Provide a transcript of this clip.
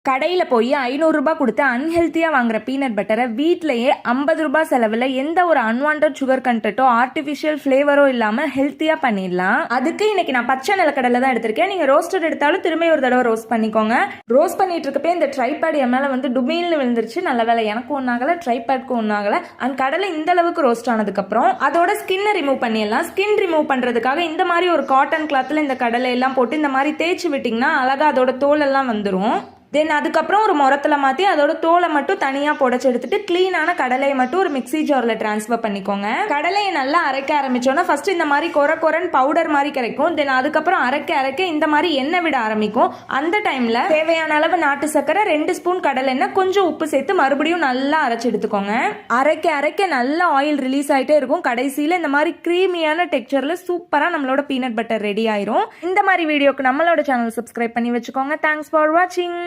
கடையில் போய் 500 ரூபாய் கொடுத்து அன்ஹெல்த்தியாக வாங்குற பீனட் பட்டரை வீட்டிலேயே 50 ரூபாய் செலவில் எந்த ஒரு அன்வான்ட் சுகர் கண்டென்ட்டோ ஆர்டிஃபிஷியல் ஃப்ளேவரோ இல்லாமல் ஹெல்த்தியாக பண்ணிடலாம். அதுக்கு இன்னைக்கு நான் பச்சை நிலக்கடலை தான் எடுத்திருக்கேன். நீங்கள் ரோஸ்டட் எடுத்தாலும் திரும்பி ஒரு தடவை ரோஸ்ட் பண்ணிக்கோங்க. ரோஸ்ட் பண்ணிட்டு இருக்கப்பே இந்த ட்ரைபேட் என் மேலே வந்து டுமீல்னு விழுந்துருச்சு. நல்ல வேலை எனக்கு ஒன்றாகலை, ட்ரைபேட்க்கும் ஒன்றாகலை. அந்த கடலை இந்த அளவுக்கு ரோஸ்ட் ஆனதுக்கப்புறம் அதோட ஸ்கின்னை ரிமூவ் பண்ணிடலாம். ஸ்கின் ரிமூவ் பண்ணுறதுக்காக இந்த மாதிரி ஒரு காட்டன் கிளாத்தில் இந்த கடலை எல்லாம் போட்டு இந்த மாதிரி தேய்ச்சி விட்டிங்கன்னா அழகாக அதோட தோல் எல்லாம் வந்துடும். தென் அதுக்கப்புறம் ஒரு முரத்தில் மாற்றி அதோட தோலை மட்டும் தனியாக புடைச்சி எடுத்துட்டு க்ளீனான கடலையை மட்டும் ஒரு மிக்ஸி ஜாரில் ட்ரான்ஸ்ஃபர் பண்ணிக்கோங்க. கடலையை நல்லா அரைக்க ஆரம்பிச்சோன்னா ஃபர்ஸ்ட் இந்த மாதிரி கொரன் பவுடர் மாதிரி கிடைக்கும். தென் அதுக்கப்புறம் அரைக்க இந்த மாதிரி எண்ணெய் விட ஆரம்பிக்கும். அந்த டைமில் தேவையான அளவு நாட்டு சர்க்கரை, 2 ஸ்பூன் கடலை எண்ணெய், கொஞ்சம் உப்பு சேர்த்து மறுபடியும் நல்லா அரைச்சி எடுத்துக்கோங்க. அரைக்க நல்லா ஆயில் ரிலீஸ் ஆகிட்டே இருக்கும். கடைசியில் இந்த மாதிரி க்ரீமியான டெக்ஸ்சரில் சூப்பராக நம்மளோட பீனட் பட்டர் ரெடி ஆயிரும். இந்த மாதிரி வீடியோக்கு நம்மளோட சேனல் சப்ஸ்கிரைப் பண்ணி வச்சுக்கோங்க. தேங்க்ஸ் ஃபார் வாட்சிங்.